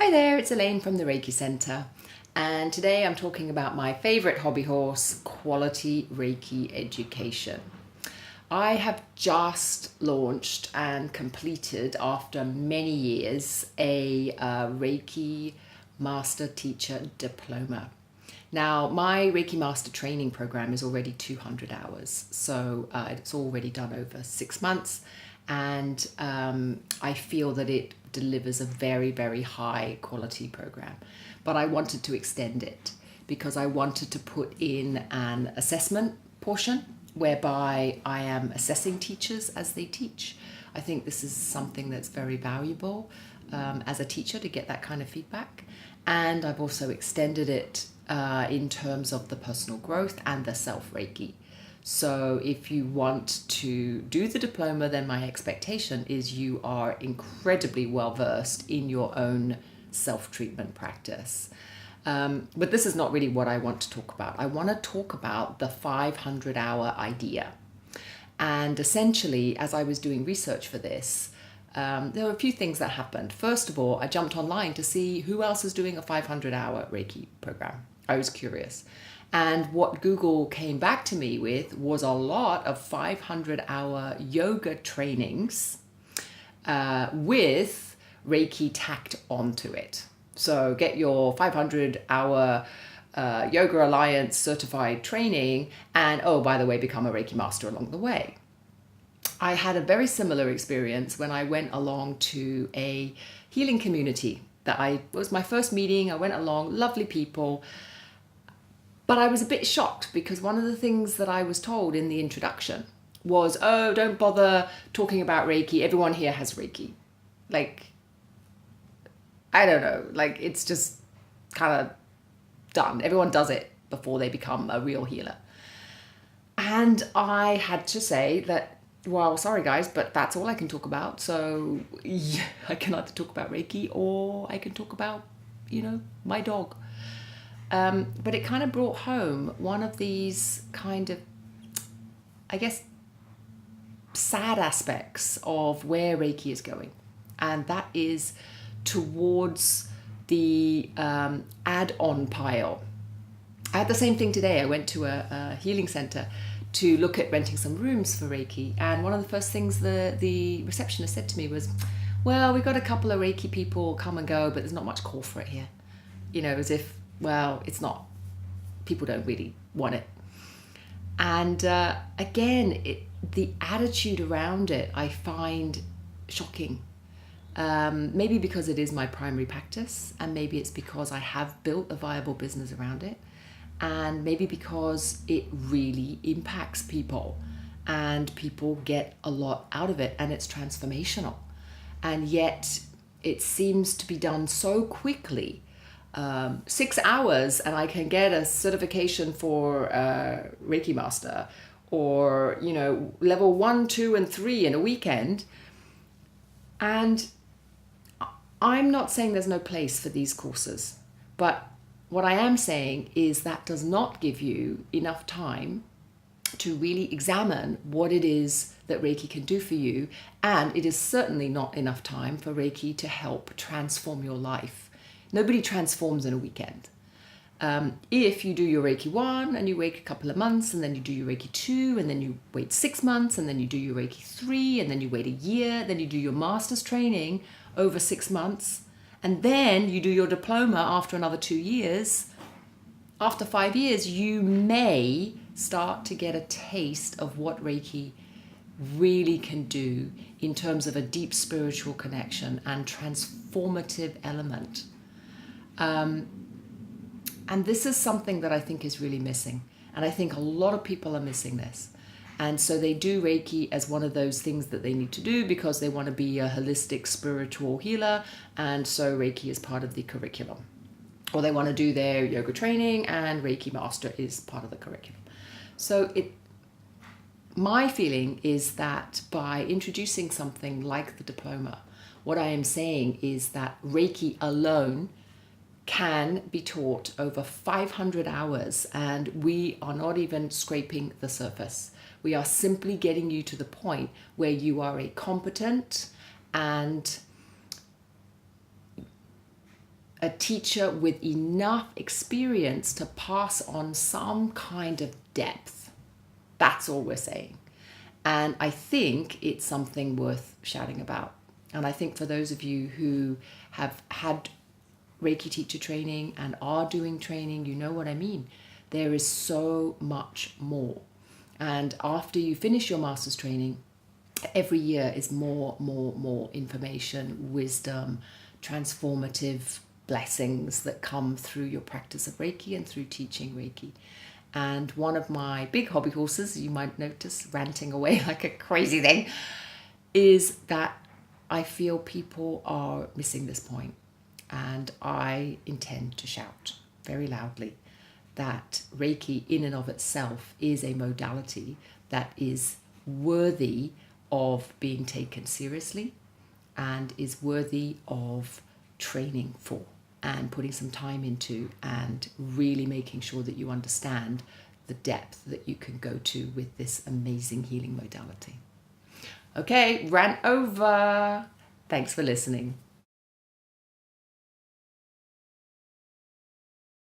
Hi there, it's Elaine from the Reiki Center, and today I'm talking about my favorite hobby horse, quality Reiki education. I have just launched and completed, after many years, a Reiki Master Teacher Diploma. Now, my Reiki Master training program is already 200 hours, so it's already done over 6 months, and I feel that it delivers a very, very high quality program. But I wanted to extend it because I wanted to put in an assessment portion whereby I am assessing teachers as they teach. I think this is something that's very valuable as a teacher to get that kind of feedback. And I've also extended it in terms of the personal growth and the self-Reiki. So if you want to do the diploma, then my expectation is you are incredibly well versed in your own self-treatment practice. But this is not really what I want to talk about. I want to talk about the 500-hour idea. And essentially, as I was doing research for this, there were a few things that happened. First of all, I jumped online to see who else is doing a 500-hour Reiki program. I was curious. And what Google came back to me with was a lot of 500-hour yoga trainings with Reiki tacked onto it. So get your 500-hour Yoga Alliance certified training and, oh, by the way, become a Reiki master along the way. I had a very similar experience when I went along to a healing community it was my first meeting. I went along, lovely people. But I was a bit shocked because one of the things that I was told in the introduction was, oh, don't bother talking about Reiki. Everyone here has Reiki. Like, I don't know. Like, it's just kind of done. Everyone does it before they become a real healer. And I had to say that, well, sorry guys, but that's all I can talk about. So yeah, I can either talk about Reiki or I can talk about, my dog. But it kind of brought home one of these kind of, I guess, sad aspects of where Reiki is going. And that is towards the add-on pile. I had the same thing today. I went to a healing center to look at renting some rooms for Reiki. And one of the first things the receptionist said to me was, well, we've got a couple of Reiki people come and go, but there's not much call for it here. As if, well, it's not, people don't really want it. And again, the attitude around it, I find shocking. Maybe because it is my primary practice, and maybe it's because I have built a viable business around it, and maybe because it really impacts people and people get a lot out of it and it's transformational. And yet it seems to be done so quickly. 6 hours and I can get a certification for Reiki Master, or level 1, 2 and 3 in a weekend. And I'm not saying there's no place for these courses, but what I am saying is that does not give you enough time to really examine what it is that Reiki can do for you, and it is certainly not enough time for Reiki to help transform your life. Nobody transforms in a weekend. If you do your Reiki 1 and you wait a couple of months, and then you do your Reiki 2 and then you wait 6 months, and then you do your Reiki 3 and then you wait a year, then you do your master's training over 6 months, and then you do your diploma after another 2 years. After 5 years, you may start to get a taste of what Reiki really can do in terms of a deep spiritual connection and transformative element. And this is something that I think is really missing. And I think a lot of people are missing this. And so they do Reiki as one of those things that they need to do because they want to be a holistic spiritual healer. And so Reiki is part of the curriculum. Or they want to do their yoga training and Reiki Master is part of the curriculum. So my feeling is that by introducing something like the diploma, what I am saying is that Reiki alone can be taught over 500 hours, and we are not even scraping the surface. We are simply getting you to the point where you are a competent and a teacher with enough experience to pass on some kind of depth. That's all we're saying. And I think it's something worth shouting about. And I think for those of you who have had Reiki teacher training and are doing training, you know what I mean. There is so much more. And after you finish your master's training, every year is more information, wisdom, transformative blessings that come through your practice of Reiki and through teaching Reiki. And one of my big hobby horses, you might notice ranting away like a crazy thing, is that I feel people are missing this point. And I intend to shout very loudly that Reiki in and of itself is a modality that is worthy of being taken seriously and is worthy of training for and putting some time into and really making sure that you understand the depth that you can go to with this amazing healing modality. Okay, rant over. Thanks for listening.